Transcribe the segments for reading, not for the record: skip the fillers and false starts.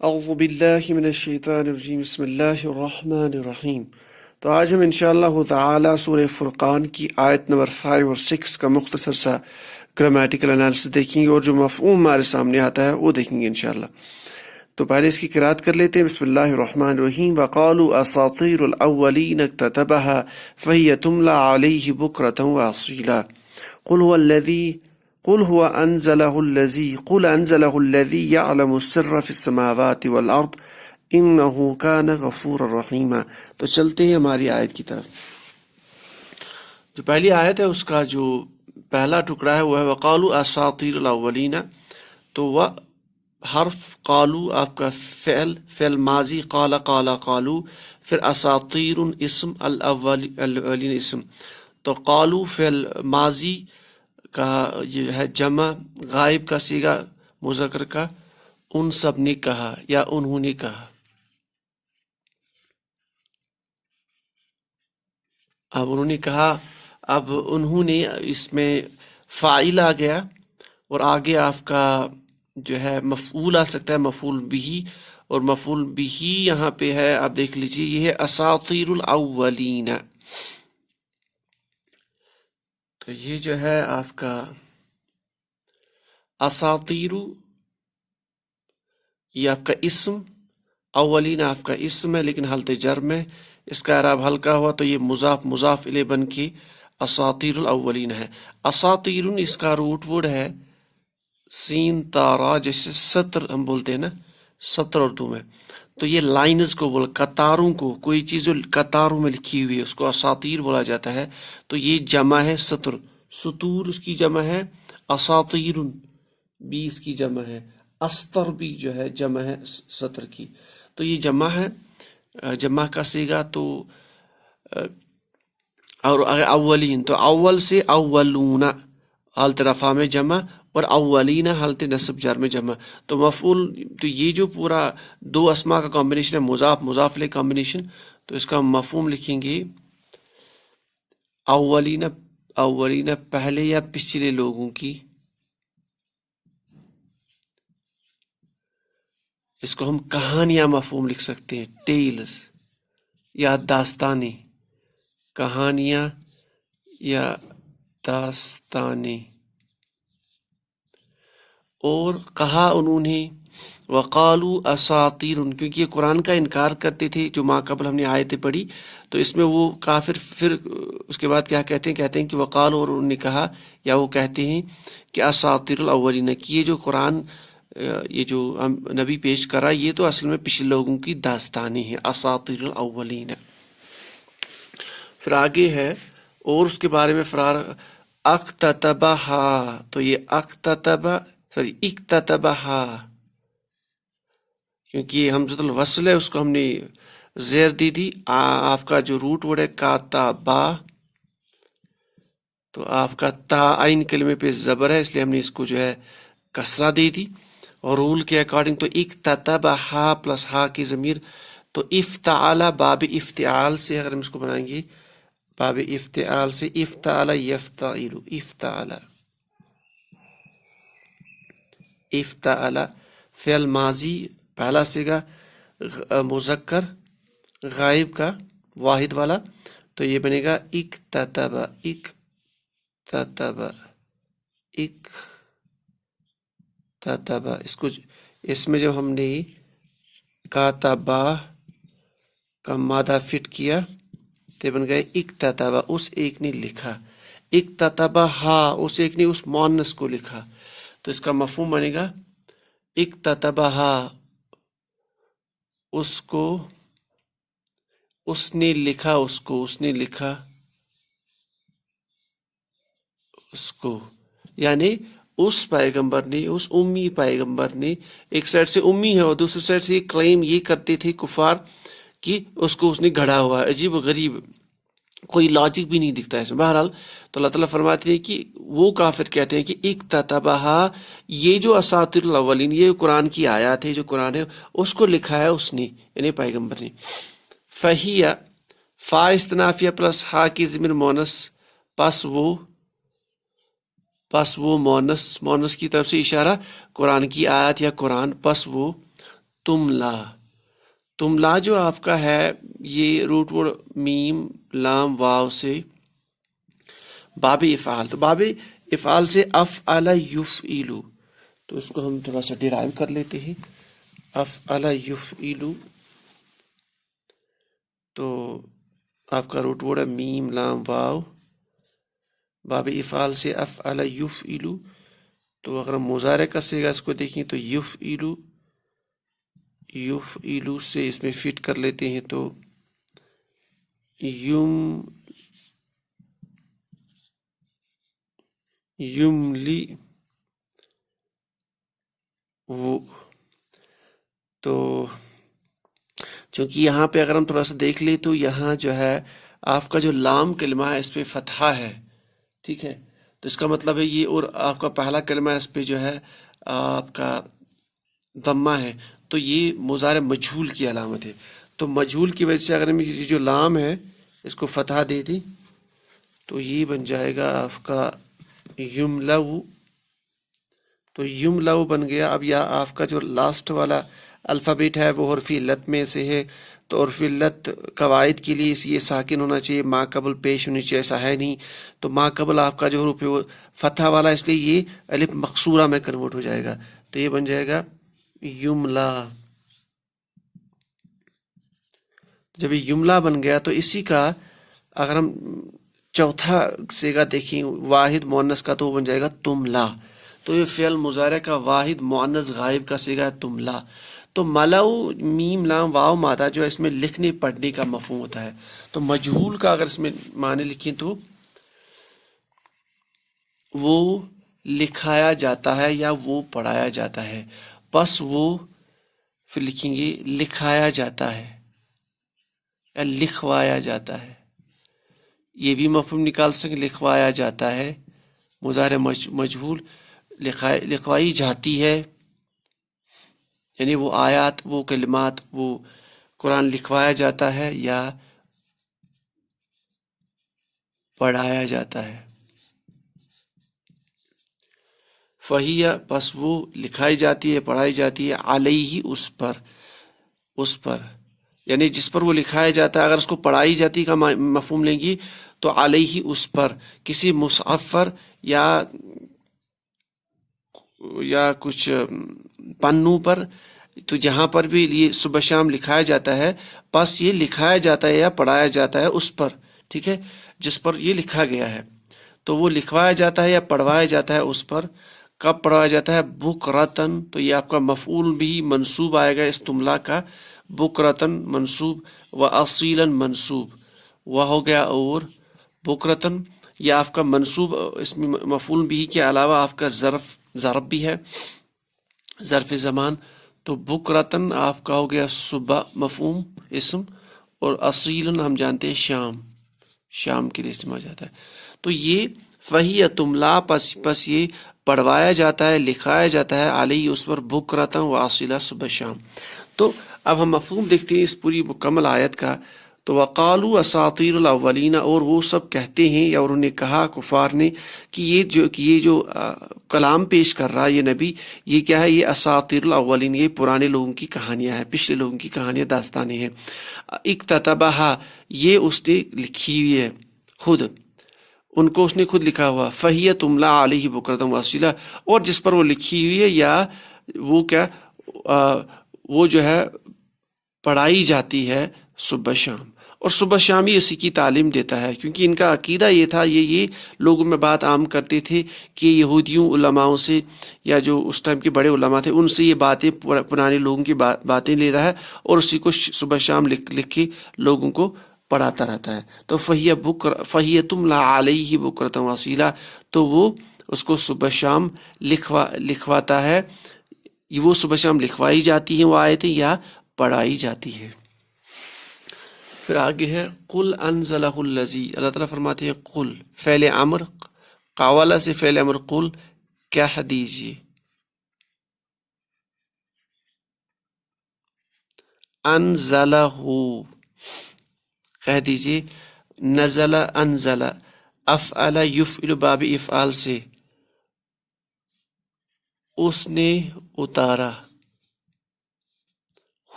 اعوذ باللہ من الشیطان الرجیم بسم اللہ الرحمن الرحیم۔ تو آج ہم انشاءاللہ تعالی سورہ فرقان کی آیت نمبر 5 اور 6 کا مختصر سا گرامیٹیکل انالیسس دیکھیں گے اور جو مفہوم ہمارے سامنے آتا ہے وہ دیکھیں گے انشاءاللہ۔ تو پہلے اس کی قرات کر لیتے ہیں۔ بسم اللہ الرحمن الرحیم۔ وقالوا اساطیر الاولین اکتتبها فهي تملى علیہ بکرۃ واصیلا قل هو انزله الذی یعلم السر فی السماوات والارض انہ کان غفورا رحیما۔ تو چلتے ہیں ہماری آیت کی طرف۔ جو پہلی آیت ہے اس کا جو پہلا ٹکڑا ہے وہ ہے وقالوا اساطیر الاولین۔ تو وہ حرف قالو آپ کا فعل ماضی قالو، پھر اساطیر اسم الاولین اسم۔ تو قالو فعل ماضی کا یہ ہے جمع غائب کا صیغہ مذکر کا، ان سب نے کہا یا انہوں نے کہا۔ اب انہوں نے کہا، اب انہوں نے اس میں فاعل آ گیا اور آگے آپ کا جو ہے مفعول آ سکتا ہے، مفعول بھی، اور مفعول بھی یہاں پہ ہے، آپ دیکھ لیجئے یہ ہے اساطیر الاولین۔ تو یہ جو ہے آپ کا اساطیر، یہ آپ کا اسم، اولین آپ کا اسم ہے لیکن حالت جر میں، اس کا اعراب ہلکا ہوا تو یہ مضاف الیہ بن کے اساطیر الاولین ہے۔ اساطیر اس کا روٹ ورڈ ہے سین تارا، جیسے سطر ہم بولتے ہیں نا، سطر اردو میں، تو یہ لائنز کو بول، قطاروں کو، کوئی چیز جو قطاروں میں لکھی ہوئی ہے اس کو اساطیر بولا جاتا ہے۔ تو یہ جمع ہے سطر، سطور اس کی جمع ہے، اساطیر بھی اس کی جمع ہے، استر بھی جو ہے جمع ہے سطر کی۔ تو یہ جمع ہے، جمع کا صیغہ۔ تو اور اولین، تو اول سے اولون حالت رفع میں جمع، اور اولین حالت نصب جر میں جمع۔ تو مفعول، تو یہ جو پورا دو اسما کا کمبینیشن ہے، مضاف الیہ کمبینیشن، تو اس کا مفہوم لکھیں گے اولین پہلے یا پچھلے لوگوں کی۔ اس کو ہم کہانیاں مفہوم لکھ سکتے ہیں، ٹیلز یا داستانیں، کہانیاں یا داستانیں۔ اور کہا انہوں نے وقالوا اساطیر، کیونکہ یہ قرآن کا انکار کرتے تھے جو ماں قبل ہم نے آیتیں پڑھی، تو اس میں وہ کافر پھر اس کے بعد کیا کہتے ہیں کہ وقالوا، اور انہوں نے کہا یا وہ کہتے ہیں کہ اساطیر الاولین، کہ یہ جو قرآن یہ جو نبی پیش کرا یہ تو اصل میں پچھلے لوگوں کی داستانیں ہیں، اساطیر الاولین۔ پھر آگے ہے اور اس کے بارے میں فرار اکتتبہا، تو یہ اکتتبہا، کیونکہ یہ حمزۃ الوصل ہے اس کو ہم نے زیر دی تھی۔ آپ کا جو روٹ ورڈ ہے کاتبا، تو آپ کا تا عین کلمے پہ زبر ہے، اس لیے ہم نے اس کو جو ہے کسرہ دے دی، اور رول کے اکارڈنگ تو اکتتبہا پلس ہا کی ضمیر، تو افتعال باب افتعال سے اگر ہم اس کو بنائیں گے، باب افتعال سے افتعال یفتعل، افتعل فعل ماضی پہلا صیغہ مذکر غائب کا واحد والا، تو یہ بنے گا اکتتب، اس میں جب ہم نے کاتبا کا مادہ فٹ کیا تو بن گئے اکتتبا، اس ایک نے لکھا، اکتتبہا اس ایک نے اس مؤنث کو لکھا، تو اس کا مفہوم بنے گا اکتتبہا اس کو، اس نے لکھا اس کو، اس نے لکھا اس کو، یعنی اس پیغمبر نے، اس امی پیغمبر نے، ایک سائڈ سے امی ہے اور دوسری سائڈ سے کلیم یہ کرتے تھے کفار کہ اس کو اس نے گھڑا ہوا ہے۔ عجیب و غریب، کوئی لاجک بھی نہیں دکھتا ہے اس میں۔ بہرحال تو اللہ تعالیٰ فرماتے ہیں کہ وہ کافر کہتے ہیں کہ اکتتبہا، یہ جو اساطیر الاولین، یہ قرآن کی آیات ہے، جو قرآن ہے اس کو لکھا ہے اس نے، یعنی پیغمبر نے۔ فہی فا استنافیہ پلس ہا کی ضمیر مونس، پس وہ مونس کی طرف سے اشارہ قرآن کی آیات یا قرآن، پس وہ، تملا. تملا جو آپ کا ہے یہ روٹ ورڈ میم لام واو سے باب افعال. تو باب افعال سے افعل یفعلو، تو اس کو ہم تھوڑا سا ڈرائیو کر لیتے ہیں. افعل یفعلو تو آپ کا روٹ ورڈ ہے میم لام واو، باب افعال سے افعل یفعلو. تو اگر ہم مضارع کا صیغہ اس کو دیکھیں تو یفعلو، یفعلو سے اس میں فٹ کر لیتے ہیں تو یملی وہ. تو چونکہ یہاں پہ اگر ہم تھوڑا سا دیکھ لیں تو یہاں جو ہے آپ کا جو لام کلمہ ہے اس پہ فتحہ ہے، ٹھیک ہے. تو اس کا مطلب ہے یہ، اور آپ کا پہلا کلمہ اس پہ جو ہے آپ کا ضمہ ہے، تو یہ مضارع مجہول کی علامت ہے. تو مجہول کی وجہ سے اگر ہم یہ جو لام ہے اس کو فتحہ دے دیں تو یہ بن جائے گا آپ کا یملو. تو یملو بن گیا. اب یا آپ کا جو لاسٹ والا الفابیٹ ہے وہ حرف علت میں سے ہے، تو حرف علت قواعد کے لیے یہ ساکن ہونا چاہیے، ما قبل پیش ہونی چاہیے، ایسا ہے نہیں. تو ما قبل آپ کا جو حروف ہے وہ فتح والا، اس لیے یہ الف مقصورہ میں کنورٹ ہو جائے گا. تو یہ بن جائے گا یملا. جب یہ یملا بن گیا تو اسی کا اگر ہم چوتھا صیغہ دیکھیں واحد مؤنث کا تو وہ بن جائے گا تملا. تو یہ فعل مضارع کا واحد مؤنث غائب کا صیغہ ہے تملا. تو ملو میم لام واو مادہ جو ہے اس میں لکھنے پڑھنے کا مفہوم ہوتا ہے. تو مجہول کا اگر اس میں معنی لکھیں تو وہ لکھایا جاتا ہے یا وہ پڑھایا جاتا ہے. بس وہ پھر لکھیں گے لکھایا جاتا ہے یا لکھوایا جاتا ہے. یہ بھی مفہوم نکال سکیں، لکھوایا جاتا ہے مضارع مجہول، لکھوائی جاتی ہے یعنی وہ آیات، وہ کلمات، وہ قرآن لکھوایا جاتا ہے یا پڑھایا جاتا ہے. فہیہ پس وہ لکھائی جاتی ہے، پڑھائی جاتی ہے، علیہ اس پر یعنی جس پر وہ لکھایا جاتا ہے. اگر اس کو پڑھائی جاتی کا مفہوم لیں گی تو علیہ اس پر، کسی مصحف پر یا کچھ پنوں پر، تو جہاں پر بھی یہ صبح شام لکھایا جاتا ہے بس یہ لکھایا جاتا ہے یا پڑھایا جاتا ہے اس پر، ٹھیک ہے، جس پر یہ لکھا گیا ہے. تو وہ لکھوایا جاتا ہے یا پڑھوایا جاتا ہے اس پر. کب پڑھوایا جاتا ہے؟ بکرتن. تو یہ آپ کا مفعول بھی منصوب آئے گا اس تملا کا، بکرتن منصوب، و اصیلاً منصوب، وہ ہو گیا. اور بکرتن یہ آپ کا منصوب، اس میں مفعول بھی کے علاوہ آپ کا ظرف بھی ہے، ظرف زمان. تو بکرتن آپ کا ہو گیا صبح مفہوم اسم، اور اصیلاً ہم جانتے ہیں شام کے لیے استعمال جاتا ہے. تو یہ فہی تملا پس یہ پڑھوایا جاتا ہے، لکھایا جاتا ہے، علیہ اس پر، بکرتن و اصیلا صبح شام. تو اب ہم مفہوم دیکھتے ہیں اس پوری مکمل آیت کا. تو وقالوا اساطیر الاولین، اور وہ سب کہتے ہیں یا انہوں نے کہا کفار نے کہ یہ جو کلام پیش کر رہا یہ نبی، یہ کیا ہے؟ یہ اساطیر الاولین، یہ پرانے لوگوں کی کہانیاں ہیں، پچھلے لوگوں کی کہانیاں، داستانیں ہیں. اکتتبہا یہ اس نے لکھی ہوئی ہے خود، ان کو اس نے خود لکھا ہوا. فہی تملا علیہ بکرتم واصیلا، اور جس پر وہ لکھی ہوئی ہے یا وہ کیا وہ جو ہے پڑھائی جاتی ہے صبح شام. اور صبح شام ہی اسی کی تعلیم دیتا ہے، کیونکہ ان کا عقیدہ یہ تھا، یہ لوگوں میں بات عام کرتے تھے کہ یہودیوں علماؤں سے یا جو اس ٹائم کے بڑے علماء تھے ان سے یہ باتیں، پرانے لوگوں کی باتیں لے رہا ہے اور اسی کو صبح شام لکھ کے لوگوں کو پڑھاتا رہتا ہے. تو فہی تملا علیہ بکرۃ واصیلا، تو وہ اس کو صبح شام لکھواتا ہے، وہ صبح شام لکھوائی جاتی ہیں وہ آیتیں یا پڑھائی جاتی ہے. پھر آگے ہے قل انزلہ الذی، اللہ تعالیٰ فرماتے ہیں قل، فعل امر، قاولہ سے فعل امر قل، کہہ دیجیے. انزلہ، کہہ دیجیے. نزل انزل، افعل یفعل باب افعال سے اس نے اتارا.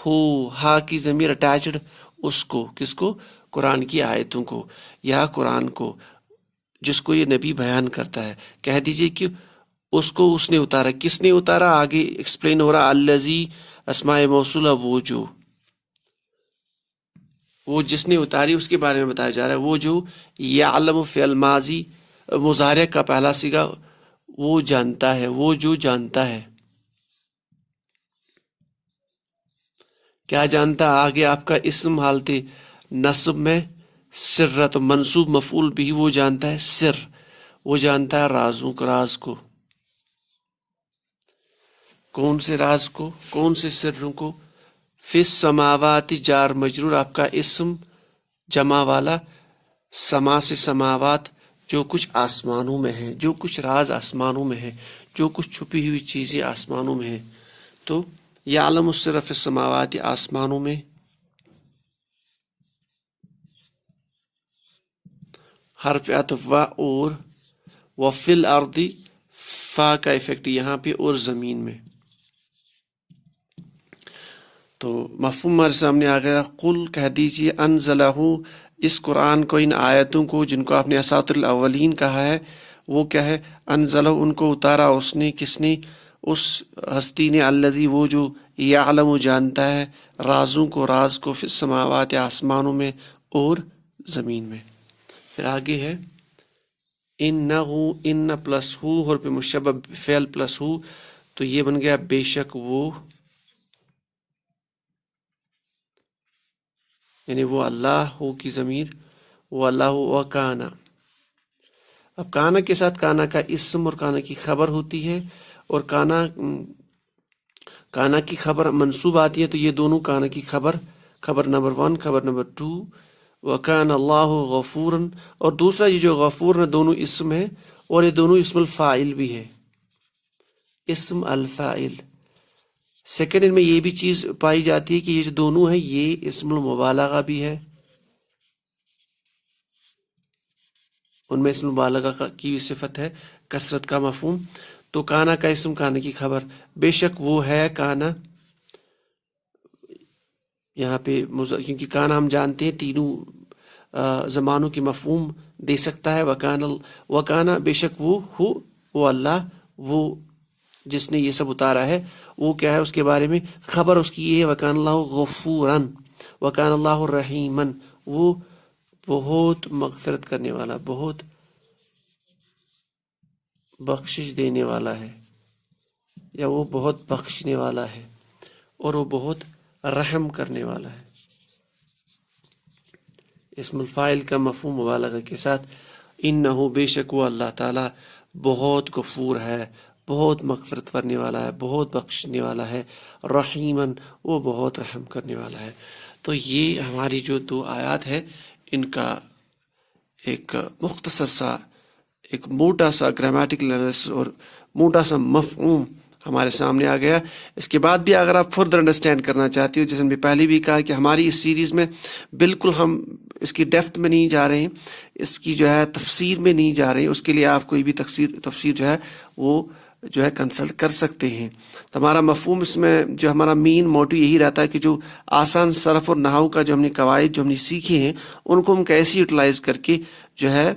ہو، ہا کی ضمیر اٹیچڈ اس کو، کس کو؟ قرآن کی آیتوں کو یا قرآن کو جس کو یہ نبی بیان کرتا ہے. کہہ دیجئے کہ اس کو اس نے اتارا. کس نے اتارا؟ آگے ایکسپلین ہو رہا. الذی اسماء موصولہ وہ جس نے اتاری اس کے بارے میں بتایا جا رہا ہے. وہ جو یعلم فعل ماضی مضارع کا پہلا صیغہ، وہ جانتا ہے، وہ جو جانتا ہے. کیا جانتا؟ آگے آپ کا اسم حالت نصب میں سر، تو منصوب مفعول بھی وہ جانتا ہے سر، وہ جانتا ہے راز کو. کون سے راز کو؟ کون سے سروں کو؟ فی السماوات جار مجرور آپ کا اسم جمع والا، سما سے سماوات جو کچھ آسمانوں میں ہے، جو کچھ راز آسمانوں میں ہے، جو کچھ چھپی ہوئی چیزیں آسمانوں میں ہیں. تو یعلم السر فی السماوات آسمانوں میں، حرف عطف و اور، وفی الارض فا کا افیکٹ یہاں پہ اور زمین میں. تو مفہوم ہمارے سامنے آ گیا. قل کہہ دیجیے انزلہ، اس قرآن کو، ان آیتوں کو جن کو آپ نے اساطیر الاولین کہا ہے، وہ کیا ہے؟ انزلہ ان کو اتارا اس نے، کس نے؟ اس ہستی نے، الذی وہ جو یعلم جانتا ہے، رازوں کو، راز کو، فی السماوات آسمانوں میں اور زمین میں. پھر آگے ہے انہو، ان پلس ہو اور پہ مشبہ فعل پلس ہو، تو یہ بن گیا بے شک وہ، یعنی وہ اللہ ہو کی ضمیر، وہ اللہ و کانا. اب کانا کے ساتھ کانا کا اسم اور کانا کی خبر ہوتی ہے، اور کانا کی خبر منصوب آتی ہے، تو یہ دونوں کانا کی خبر نمبر 1، خبر نمبر 2. وَكَانَ اللَّهُ غَفُورًا، اور دوسرا یہ جو غفور ہے دونوں اسم ہے، اور یہ دونوں اسم الفاعل بھی ہے، اسم الفاعل. سیکنڈ ان میں یہ بھی چیز پائی جاتی ہے کہ یہ جو دونوں ہے یہ اسم المبالغہ بھی ہے، ان میں اسم المبالغہ کی بھی صفت ہے، کثرت کا مفہوم. تو کانا کا اسم، کانا کی خبر، بے شک وہ ہے کانا. یہاں پہ کیونکہ کانا ہم جانتے ہیں تینوں زمانوں کی مفہوم دے سکتا ہے. وکانا بے شک وہ اللہ، وہ جس نے یہ سب اتارا ہے، وہ کیا ہے؟ اس کے بارے میں خبر اس کی یہ ہے، وکان اللہ غفوراً، وکان اللہ رحیماً، وہ بہت مغفرت کرنے والا، بہت بخشش دینے والا ہے، یا وہ بہت بخشنے والا ہے، اور وہ بہت رحم کرنے والا ہے. اسم الفاعل کا مفہوم مبالغہ کے ساتھ. انہو بے شک وہ اللہ تعالیٰ بہت غفور ہے، بہت مغفرت کرنے والا ہے، بہت بخشنے والا ہے، رحیماً وہ بہت رحم کرنے والا ہے. تو یہ ہماری جو 2 آیات ہے، ان کا ایک مختصر سا، ایک موٹا سا گرامیٹیکل انالیسس اور موٹا سا مفہوم ہمارے سامنے آ گیا. اس کے بعد بھی اگر آپ فردر انڈرسٹینڈ کرنا چاہتے ہو، جیسے ہم نے پہلے بھی کہا کہ ہماری اس سیریز میں بالکل ہم اس کی ڈیپتھ میں نہیں جا رہے ہیں، اس کی جو ہے تفسیر میں نہیں جا رہے ہیں. اس کے لیے آپ کوئی بھی تفسیر جو ہے وہ جو ہے کنسلٹ کر سکتے ہیں. تو ہمارا مفہوم اس میں جو ہمارا مین موٹو یہی رہتا ہے کہ جو آسان صرف اور نحو کا جو ہم نے قواعد جو ہم نے سیکھے ہیں، ان کو ہم کیسے یوٹیلائز کر کے جو ہے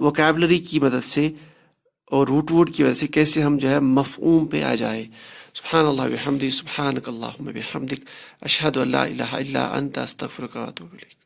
ووکیبلری کی مدد سے اور روٹ ورڈ کی وجہ سے کیسے ہم جو ہے مفہوم پہ آ جائے. سبحان اللہ بحمدہ، سبحانک اللہم بحمدک، اشہد ان لا الہ الا انت، استغفرک و اتوب الیک.